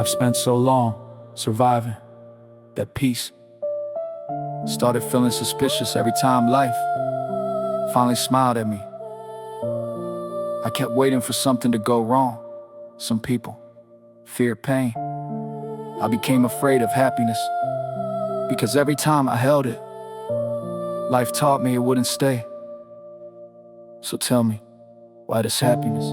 I've spent so long surviving that peace. Started feeling suspicious every time life finally smiled at me. I kept waiting for something to go wrong. Some people fear pain. I became afraid of happiness because every time I held it, life taught me it wouldn't stay. So tell me, why does happiness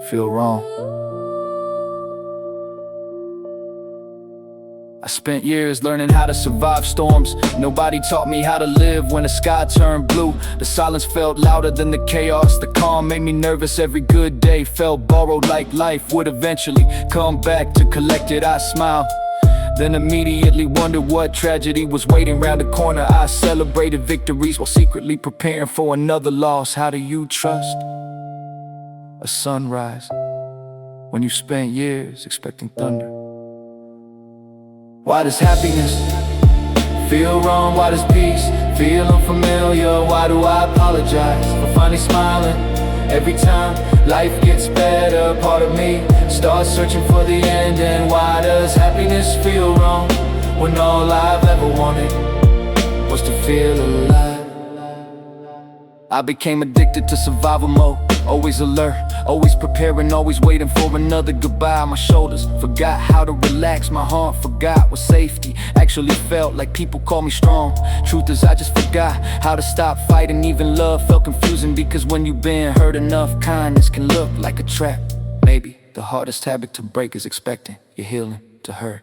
feel wrong? I spent years learning how to survive storms. Nobody taught me how to live when the sky turned blue. The silence felt louder than the chaos. The calm made me nervous. Every good day felt borrowed, like life would eventually come back to collect it. I smiled, then immediately wondered what tragedy was waiting round the corner. I celebrated victories while secretly preparing for another loss. How do you trust a sunrise when you spent years expecting thunder? Why does happiness feel wrong? Why does peace feel unfamiliar? Why do I apologize for finally smiling every time life gets better? Part of me starts searching for the end. And why does happiness feel wrong when all I've ever wanted was to feel alive? I became addicted to survival mode. Always alert, always preparing, always waiting for another goodbye. My shoulders forgot how to relax, my heart forgot what safety actually felt like. People call me strong, truth is I just forgot how to stop fighting. Even love felt confusing, because when you've been hurt enough, kindness can look like a trap. Maybe the hardest habit to break is expecting your healing to hurt.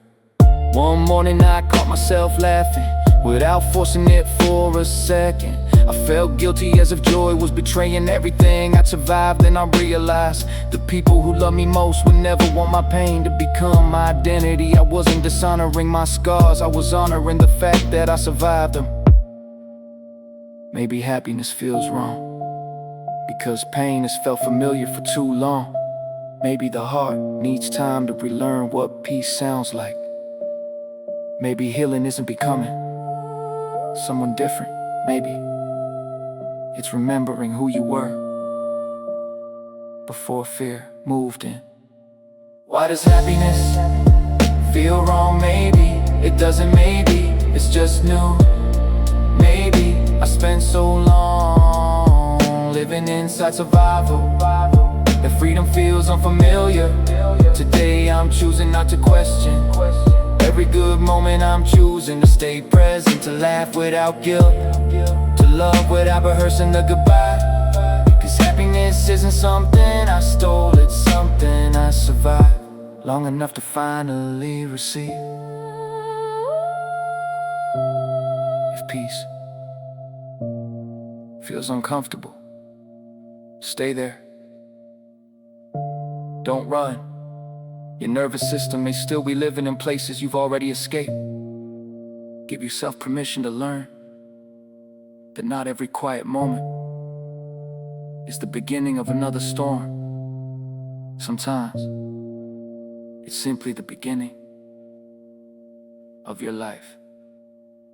One morning I caught myself laughing without forcing it for a second. I felt guilty as if joy was betraying everything I'd survived. Then I realized the people who love me most would never want my pain to become my identity. I wasn't dishonoring my scars, I was honoring the fact that I survived them. Maybe happiness feels wrong because pain has felt familiar for too long. Maybe the heart needs time to relearn what peace sounds like. Maybe healing isn't becoming someone different. Maybe it's remembering who you were before fear moved in. Why does happiness feel wrong? Maybe it doesn't, maybe it's just new. Maybe I spent so long living inside survival that freedom feels unfamiliar. Today I'm choosing not to question. Every good moment I'm choosing to stay present, to laugh without guilt, to love without rehearsing the goodbye. Cause happiness isn't something I stole, it's something I survived long enough to finally receive. If peace feels uncomfortable, stay there. Don't run. Your nervous system may still be living in places you've already escaped. Give yourself permission to learn that not every quiet moment is the beginning of another storm. Sometimes it's simply the beginning of your life.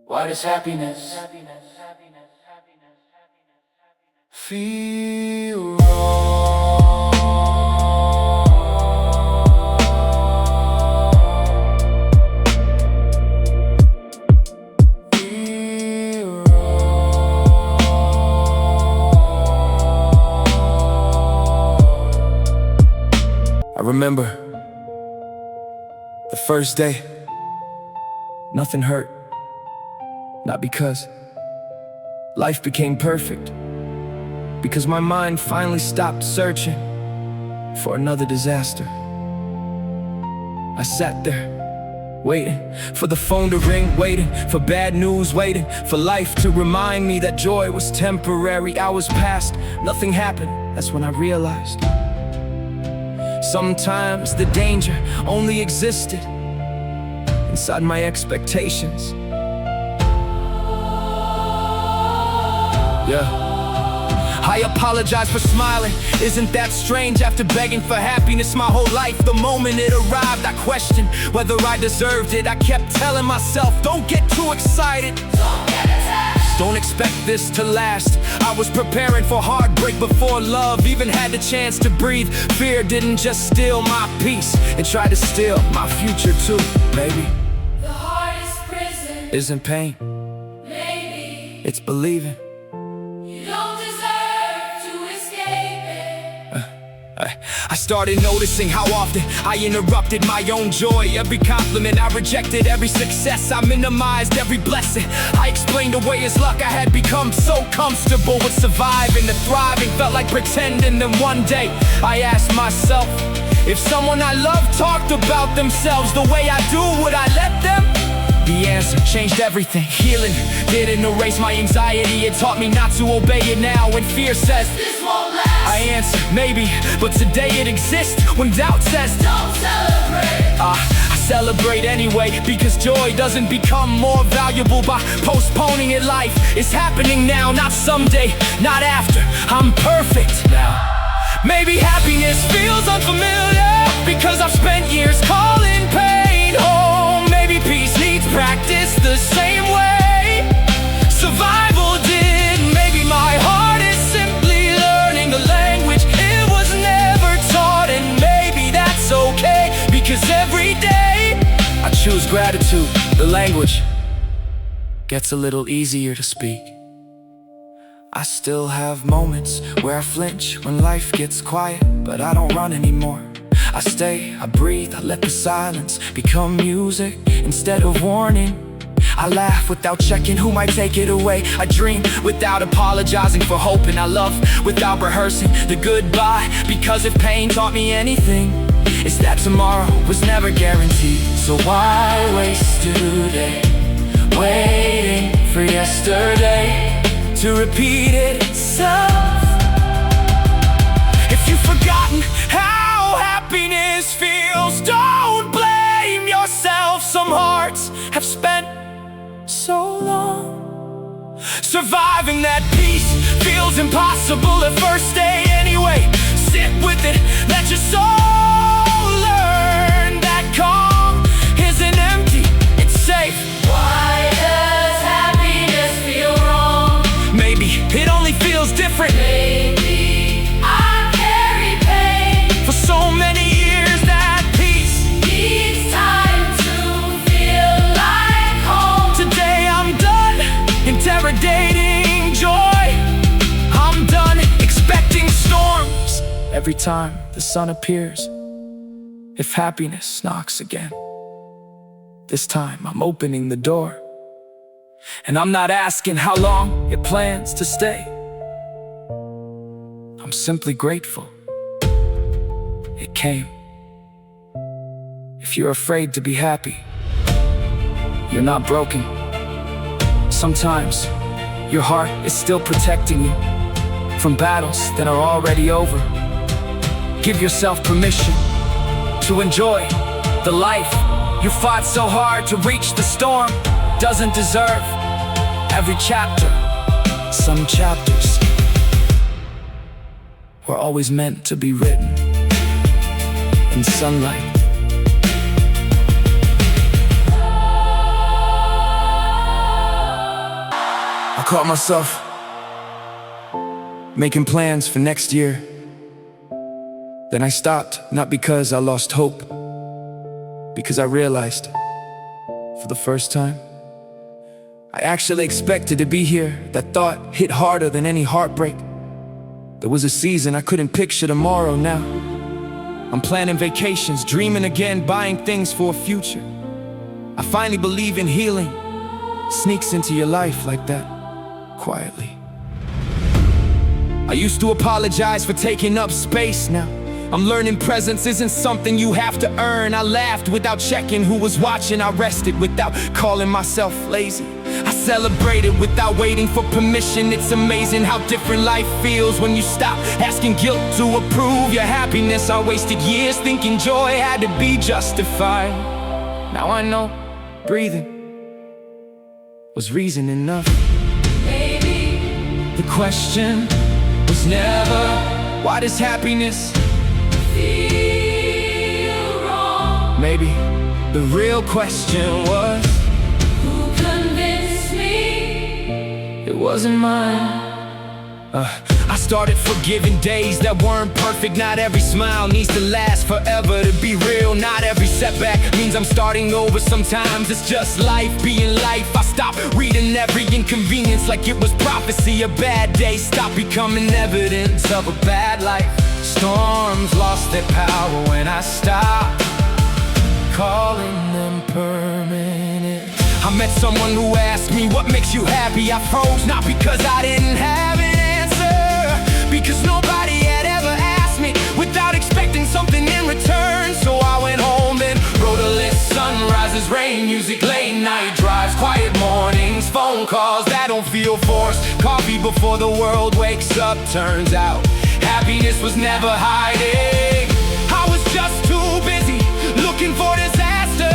Why does happiness feel wrong? I remember the first day. Nothing hurt. Not because life became perfect, because my mind finally stopped searching for another disaster. I sat there, waiting for the phone to ring, waiting for bad news, waiting for life to remind me that joy was temporary. Hours passed, nothing happened. That's when I realized sometimes the danger only existed inside my expectations. I apologize for smiling. Isn't that strange? After begging for happiness my whole life, the moment it arrived I questioned whether I deserved it. I kept telling myself, don't get too excited, don't get attached. Don't expect this to last. I was preparing for heartbreak before love even had the chance to breathe. Fear didn't just steal my peace, it tried to steal my future too. Maybe the hardest prison isn't pain, maybe it's believing. you don't deserve to escape it. I started noticing how often I interrupted my own joy. Every compliment I rejected, every success I minimized, every blessing I explained away as luck. I had become so comfortable with surviving. The thriving felt like pretending. Then one day I asked myself, if someone I love talked about themselves the way I do, would I let them? The answer changed everything. Healing didn't erase my anxiety, it taught me not to obey it now. When fear says, This won't last, I answer, maybe, but today it exists. When doubt says, don't celebrate, I celebrate anyway, because joy doesn't become more valuable by postponing it. Life is happening now, not someday, not after. I'm perfect now. Maybe happiness feels unfamiliar because I've spent years calling pain home. Maybe peace needs practice the same way survival did. Maybe my heart is simply learning a language it was never taught. And maybe that's okay, because every day I choose gratitude. The language gets a little easier to speak. I still have moments where I flinch when life gets quiet, but I don't run anymore. I stay, I breathe, I let the silence become music instead of warning. I laugh without checking who might take it away. I dream without apologizing for hope, and I love without rehearsing the goodbye. Because if pain taught me anything, it's that tomorrow was never guaranteed. So why waste today waiting for yesterday to repeat itself? If you've forgotten how happiness feels, don't blame yourself. Some hearts have spent so long surviving that peace feels impossible at first day anyway. Sit with it, let your soul learn that calm isn't empty, it's safe. why does happiness feel wrong? Maybe it only feels different. Maybe I carry pain For so many years that peace needs time to feel like home. Today I'm done interrogating joy. I'm done expecting storms every time the sun appears. If happiness knocks again, this time I'm opening the door. And I'm not asking how long it plans to stay. I'm simply grateful it came. If you're afraid to be happy, you're not broken. Sometimes your heart is still protecting you from battles that are already over. Give yourself permission to enjoy the life you fought so hard to reach. The storm doesn't deserve every chapter. Some chapters were always meant to be written in sunlight. I caught myself making plans for next year. Then I stopped, not because I lost hope, because I realized, for the first time, I actually expected to be here. That thought hit harder than any heartbreak. There was a season I couldn't picture tomorrow. Now I'm planning vacations, dreaming again, buying things for a future. I finally believe in healing. Sneaks into your life like that, quietly. I used to apologize for taking up space. Now I'm learning presence isn't something you have to earn. I laughed without checking who was watching. I rested without calling myself lazy. I celebrated without waiting for permission. It's amazing how different life feels when you stop asking guilt to approve your happiness. I wasted years thinking joy had to be justified. Now I know breathing was reason enough. Maybe The question was never, why does happiness feel wrong. Maybe the real question was, Who convinced me it wasn't mine. I started forgiving days that weren't perfect. Not every smile needs to last forever. To be real, not every setback means I'm starting over. Sometimes it's just life being life. I stopped reading every inconvenience like it was prophecy. A bad day stopped becoming evidence of a bad life. Storms lost their power when I stopped calling them permanent. I met someone who asked me, what makes you happy? I froze, not because I didn't have an answer, because nobody had ever asked me without expecting something in return. So I went home and wrote a list. Sunrises, rain, music, late night drives, quiet mornings, phone calls that don't feel forced, coffee before the world wakes up. Turns out happiness was never hiding. I was just too busy looking for disaster.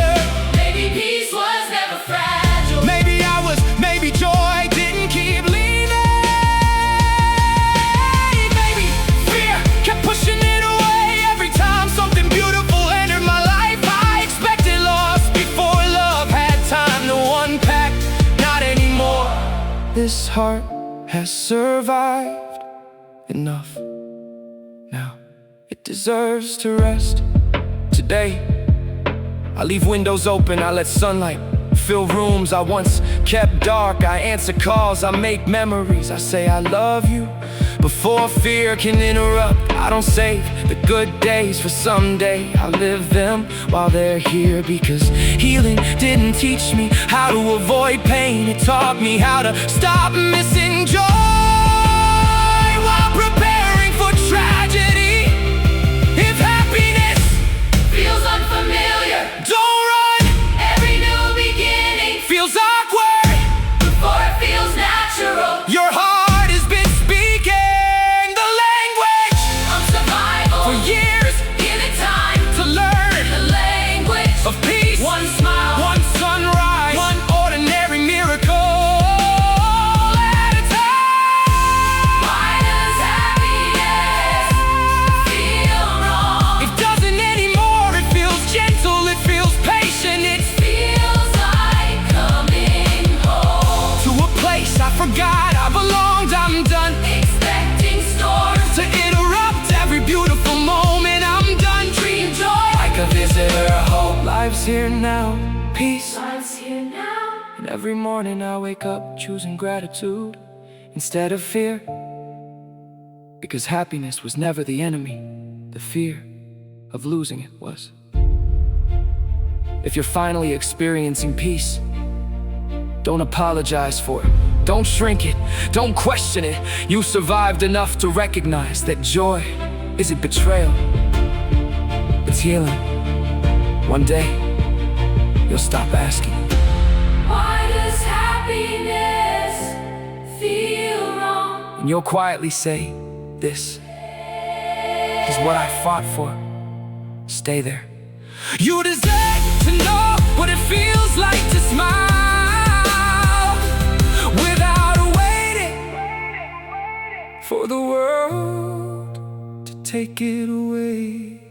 Maybe peace was never fragile. Maybe joy didn't keep leaving. Maybe fear kept pushing it away. Every time something beautiful entered my life, I expected loss before love had time to unpack. Not anymore. This heart has survived enough. Now it deserves to rest. Today I leave windows open, I let sunlight fill rooms I once kept dark. I answer calls, I make memories. I say I love you before fear can interrupt. I don't save the good days for someday. I live them while they're here, because healing didn't teach me how to avoid pain. It taught me how to stop missing joy while preparing for tragedy. If happiness Feels unfamiliar. don't run, Every new beginning feels awkward. before it feels natural. Your heart has been speaking the language On survival. for years Give it time. to learn The language of peace. One smile. One sunrise, one ordinary miracle at a time. Why does happiness feel wrong? It doesn't anymore, it feels gentle, it feels patient. It Feels like coming home. to a place I forgot I belonged. I'm done Expecting storms. to interrupt every beautiful moment. I'm done Dream joy. like a visitor. Hope life's here now, peace. Life's here now. And every morning I wake up choosing gratitude instead of fear, because happiness was never the enemy. The fear of losing it was. If you're finally experiencing peace, don't apologize for it. Don't shrink it. Don't question it. You survived enough to recognize that joy isn't betrayal. It's healing. One day, you'll stop asking. Why does happiness feel wrong? And you'll quietly say, this is what I fought for. Stay there. You deserve to know what it feels like to smile without waiting for the world to take it away.